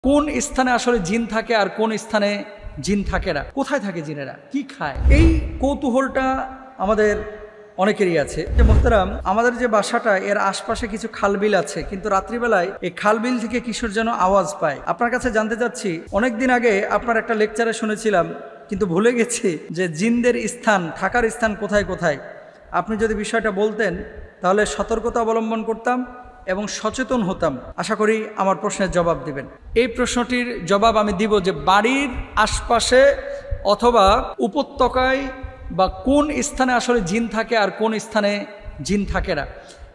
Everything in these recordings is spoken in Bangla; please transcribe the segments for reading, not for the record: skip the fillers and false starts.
কোন স্থানে আসলে জিন থাকে আর কোন স্থানে জিন থাকে না, কোথায় থাকে জিনেরা, কি খায়, এই কৌতূহলটা আমাদের অনেকেরই আছে। যে মোহতারাম, আমাদের যে বাসাটা এর আশপাশে কিছু খালবিল আছে, কিন্তু রাত্রিবেলায় এই খালবিল থেকে কিশোর যেন আওয়াজ পায়। আপনার কাছে জানতে চাচ্ছি, অনেকদিন আগে আপনার একটা লেকচারে শুনেছিলাম, কিন্তু ভুলে গেছি যে জিনদের স্থান, থাকার স্থান কোথায় কোথায়। আপনি যদি বিষয়টা বলতেন তাহলে সতর্কতা অবলম্বন করতাম এবং সচেতন হতাম। আশা করি আমার প্রশ্নের জবাব দিবেন। এই প্রশ্নটির জবাব আমি দিব যে বাড়ির আশপাশে অথবা উপত্যকায় বা কোন স্থানে আসলে জিন থাকে আর কোন স্থানে জিন থাকে না,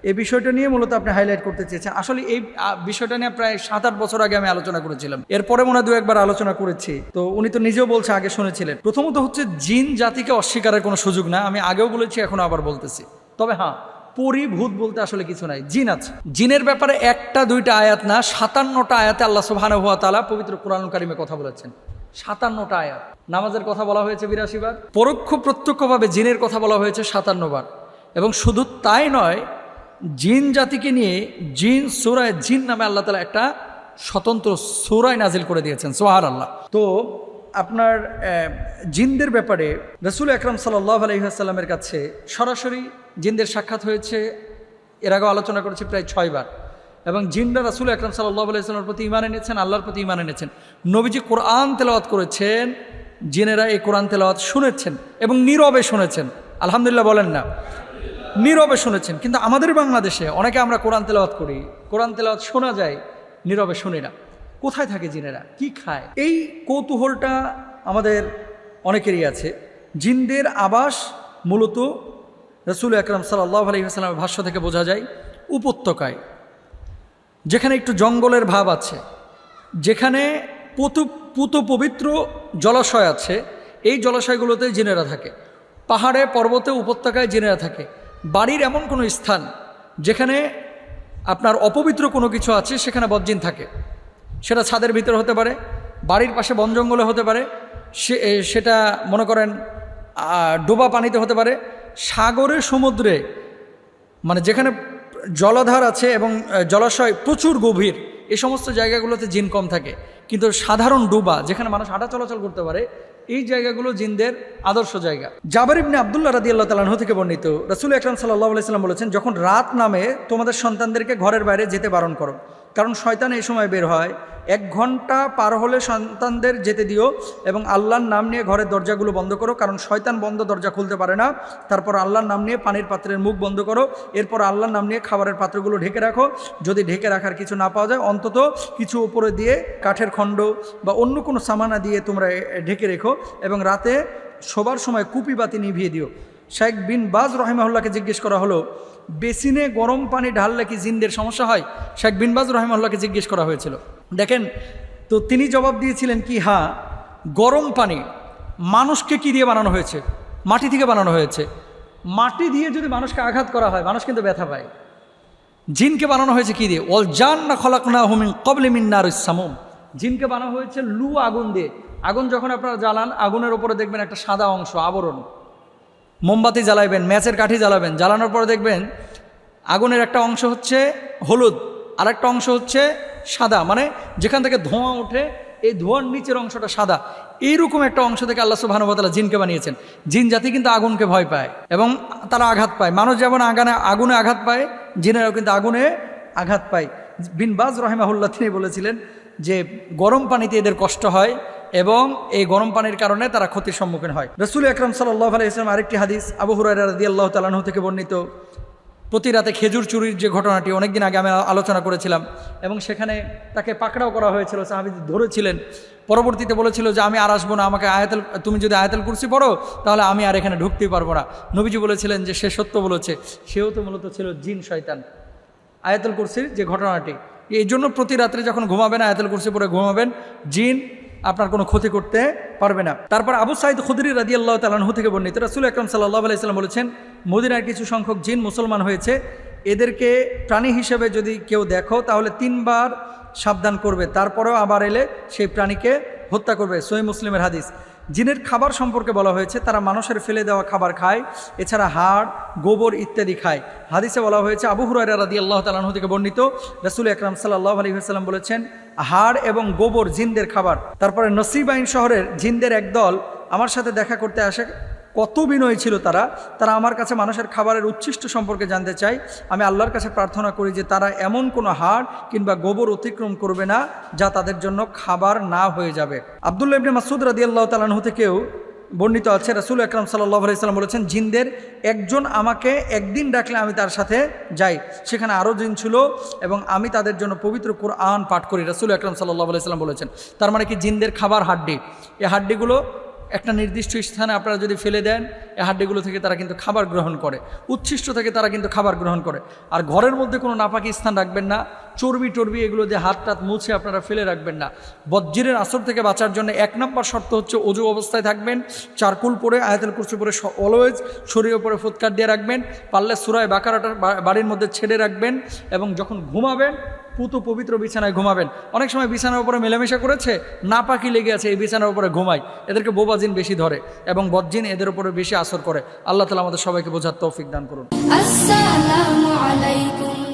এই বিষয়টা নিয়ে মূলত আপনি হাইলাইট করতে চেয়েছেন। আসলে এই বিষয়টা নিয়ে প্রায় 7-8 বছর আগে আমি আলোচনা করেছিলাম, এরপরে মনে হয় 2-1 বার আলোচনা করেছি। তো উনি তো নিজেও বলছে আগে শুনেছিলেন। প্রথমত হচ্ছে, জিন জাতিকে অস্বীকারের কোনো সুযোগ না, আমি আগেও বলেছি এখনো আবার বলতেছি। তবে হ্যাঁ, পরিভূত বলতে আসলে কিছু নাই, জিন আছে। জিনের ব্যাপারে 1-2 আয়াত না, 57টা আয়াতে আল্লাহ সুবহানাহু ওয়া তাআলা পবিত্র কোরআনুল কারীমে কথা বলেছেন। 57টা আয়াত। নামাজের কথা বলা হয়েছে 82 বার, পরোক্ষ প্রত্যক্ষভাবে জিনের কথা বলা হয়েছে 57 বার। এবং শুধু তাই নয়, জিন জাতিকে নিয়ে জিন সূরায়ে জিন নামে আল্লাহ তাআলা একটা স্বতন্ত্র সূরা নাজিল করে দিয়েছেন। সুবহানাল্লাহ। তো আপনার জিনদের ব্যাপারে রাসূল আকরাম সাল্লাল্লাহু আলাইহি ওয়াসাল্লামের কাছে সরাসরি জিনদের সাক্ষাৎ হয়েছে, এর আগেও আলোচনা করেছি, প্রায় 6 বার। এবং জিনরা রাসূল আকরাম সাল্লাল্লাহু আলাইহি ওয়াসাল্লামের প্রতি ঈমান এনেছেন, আল্লাহর প্রতি ঈমান এনেছেন। নবীজি কোরআন তেলাওয়াত করেছেন, জিনেরা এই কোরআন তেলাওয়াত শুনেছেন এবং নীরবে শুনেছেন। আলহামদুলিল্লাহ বলেন না? নীরবে শুনেছেন। কিন্তু আমাদের বাংলাদেশে অনেকে আমরা কোরআন তেলাওয়াত করি, কোরআন তেলাওয়াত শোনা যায়, নীরবে শুনি না। কোথায় থাকে জিনেরা, কি খায়, এই কৌতূহলটা আমাদের অনেকেরই আছে। জিনদের আবাস মূলত রাসূল আকরাম সাল্লাল্লাহু আলাইহি ওয়াসাল্লামের ভাষ্য থেকে বোঝা যায় উপত্যকায়, যেখানে একটু জঙ্গলের ভাব আছে, যেখানে পুত পবিত্র জলাশয় আছে, এই জলাশয়গুলোতে জিনেরা থাকে। পাহাড়ে, পর্বতে, উপত্যকায় জিনেরা থাকে। বাড়ির এমন কোনো স্থান যেখানে আপনার অপবিত্র কোনো কিছু আছে, সেখানে বদজিন থাকে। সেটা ছাদের ভিতরে হতে পারে, বাড়ির পাশে বন জঙ্গলে হতে পারে, সেটা মনে করেন ডোবা পানিতে হতে পারে, সাগরে, সমুদ্রে, মানে যেখানে জলাধার আছে এবং জলাশয় প্রচুর গভীর, এই সমস্ত জায়গাগুলোতে জিন কম থাকে। কিন্তু সাধারণ ডোবা, যেখানে মানুষ হাঁটা চলাচল করতে পারে, এই জায়গাগুলো জিনদের আদর্শ জায়গা। জাবের ইবনে আব্দুল্লাহ রাদিয়াল্লাহু তাআলা আনহু থেকে বর্ণিত, রাসূল আকরাম সাল্লাল্লাহু আলাইহি ওয়াসাল্লাম বলেছেন, যখন রাত নামে তোমাদের সন্তানদেরকে ঘরের বাইরে যেতে বারণ করো, কারণ শয়তান এই সময় বের হয়। 1 ঘন্টা পার হলে সন্তানদের যেতে দিও এবং আল্লাহর নাম নিয়ে ঘরের দরজাগুলো বন্ধ করো, কারণ শয়তান বন্ধ দরজা খুলতে পারে না। তারপর আল্লাহর নাম নিয়ে পানির পাত্রের মুখ বন্ধ করো, এরপর আল্লাহর নাম নিয়ে খাবারের পাত্রগুলো ঢেকে রাখো। যদি ঢেকে রাখার কিছু না পাওয়া যায়, অন্তত কিছু উপরে দিয়ে কাঠের খণ্ড বা অন্য কোনো সামানা দিয়ে তোমরা ঢেকে রেখো এবং রাতে শোবার সময় কুপি বাতি নিভিয়ে দিও। শেখ বিন বাজ রহিমাহুল্লাহকে জিজ্ঞেস করা হলো, বেসিনে গরম পানি ঢাললে কি জিনদের সমস্যা হয়? শেখ বিন বাজ রহিমাহুল্লাহকে জিজ্ঞেস করা হয়েছিল। দেখেন তো তিনি জবাব দিয়েছিলেন কি, হ্যাঁ, গরম পানি মানুষকে কি দিয়ে বানানো হয়েছে? মাটি থেকে বানানো হয়েছে। মাটি দিয়ে যদি মানুষকে আঘাত করা হয়, মানুষ কিন্তু ব্যথা পায়। জিনকে বানানো হয়েছে কি দিয়ে? ওয়াল জান্না খলাকনাহুম মিন ক্বাবলি মিন নারিস সামুম। জিনকে বানানো হয়েছে লু আগুন দিয়ে। আগুন যখন আপনারা জ্বালান, আগুনের উপরে দেখবেন একটা সাদা অংশ, আবরণ। মোমবাতি জ্বালাবেন, ম্যাচের কাঠি জ্বালাবেন, জ্বালানোর পরে দেখবেন আগুনের একটা অংশ হচ্ছে হলুদ আর একটা অংশ হচ্ছে সাদা, মানে যেখান থেকে ধোঁয়া ওঠে এই ধোঁয়ার নিচের অংশটা সাদা। এইরকম একটা অংশ থেকে আল্লাহ সুবহানাহু ওয়া তাআলা জিনকে বানিয়েছেন। জিন জাতি কিন্তু আগুনকে ভয় পায় এবং তারা আঘাত পায়। মানুষ যেমন আগুনে আঘাত পায়, জিনেরাও কিন্তু আগুনে আঘাত পায়। বিন বাজ রাহিমাহুল্লাহ তিনি বলেছিলেন যে গরম পানিতে এদের কষ্ট হয় এবং এই গরম পানির কারণে তারা ক্ষতির সম্মুখীন হয়। রাসূল আকরাম সাল্লাল্লাহু আলাইহি ওয়াসাল্লাম আরেকটি হাদিস আবু হুরায়রা রাদিয়াল্লাহু তাআলা আনহু থেকে বর্ণিত, প্রতি রাতে খেজুর চুরির যে ঘটনাটি অনেকদিন আগে আমি আলোচনা করেছিলাম, এবং সেখানে তাকে পাকড়াও করা হয়েছিল, সাহাবী ধরেছিলেন। পরবর্তীতে বলেছিল যে আমি আর আসবো না, আমাকে তুমি যদি আয়াতুল কুরসি পড়ো তাহলে আমি আর এখানে ঢুকতেই পারবো না। নবীজি বলেছিলেন যে সে সত্য বলেছে, সেও তো মূলত ছিল জিন শয়তান। আয়াতুল কুরসির যে ঘটনাটি, এই জন্য প্রতি রাত্রে যখন ঘুমাবেন আয়াতুল কুরসি পড়ে ঘুমাবেন, জিন আপনার কোনো ক্ষতি করতে পারবে না। তারপর আবু সাঈদ খুদরি রাদিয়াল্লাহু তাআলা আনহু থেকে বর্ণিত, রাসূল আকরাম সাল্লাল্লাহু আলাইহি ওয়াসাল্লাম বলেছেন, মদিনার কিছু সংখ্যক জিন মুসলমান হয়েছে, এদেরকে প্রাণী হিসেবে যদি কেউ দেখো তাহলে 3 বার সাবধান করবে, তারপরেও আবার এলে সেই প্রাণীকে হত্যা করবে। সহিহ মুসলিমের হাদিস। জিনের খাবার সম্পর্কে বলা হয়েছে তারা মানুষের ফেলে দেওয়া খাবার খায়, এছাড়া হাড়, গোবর ইত্যাদি খায়। হাদিসে বলা হয়েছে, আবু হুরায়রা রাদিয়াল্লাহু তাআলা আনহু থেকে বর্ণিত, রাসূল আকরাম সাল্লাল্লাহু আলাইহি ওয়াসাল্লাম বলেছেন, হাড় এবং গোবর জিনদের খাবার। তারপরে নসিবাইন শহরের জিনদের একদল আমার সাথে দেখা করতে আসে। কত বিনয়ী ছিল তারা আমার কাছে মানুষের খাবারের উচ্ছিষ্ট সম্পর্কে জানতে চাই। আমি আল্লাহর কাছে প্রার্থনা করি যে তারা এমন কোনো হাড় কিংবা গোবর অতিক্রম করবে না যা তাদের জন্য খাবার না হয়ে যাবে। আব্দুল্লাহ ইবনে মাসউদ রাদিয়াল্লাহু তাআলা আনহু থেকেও বর্ণিত আছে, রাসূল আকরাম সাল্লাল্লাহু আলাইহি ওয়াসাল্লাম বলেছেন, জিনদের একজন আমাকে একদিন ডাকলে আমি তার সাথে যাই, সেখানে আরও জিন ছিল এবং আমি তাদের জন্য পবিত্র কুরআন পাঠ করি। রাসূল আকরাম সাল্লাল্লাহু আলাইহি ওয়াসাল্লাম বলেছেন, তার মানে কি জিনদের খাবার হাড্ডি। এই হাড্ডিগুলো একটা নির্দিষ্ট স্থানে আপনারা যদি ফেলে দেন, এই হাড্ডিগুলো থেকে তারা কিন্তু খাবার গ্রহণ করে, উচ্ছিষ্ট থেকে তারা কিন্তু খাবার গ্রহণ করে। আর ঘরের মধ্যে কোনো নাপাকি স্থান রাখবেন না, চর্বি টর্বি এগুলো দিয়ে হাত টাত মুছে আপনারা ফেলে রাখবেন না। বজ্রের আসর থেকে বাঁচার জন্য 1 নম্বর শর্ত হচ্ছে অজু অবস্থায় থাকবেন, চারকুল পরে, আয়াতুল কুরসি পরে অলওয়েজ শরীরের উপরে ফুৎকার দিয়ে রাখবেন, পারলে সূরা বাকারাটা বাড়ির মধ্যে ছেড়ে রাখবেন এবং যখন ঘুমাবেন পুতু পবিত্র বিছানায় ঘুমাবেন। অনেক সময় বিছানার উপরে মেলামেশা করেছে, নাপাকি লেগে আছে, এই বিছানার উপরে ঘুমায়, এদেরকে বোবাজিন বেশি ধরে এবং বজ্জিন এদের উপরে বেশি আসর করে। আল্লাহ তাআলা আমাদের সবাইকে বোঝার তৌফিক দান করুন। আসসালামু আলাইকুম।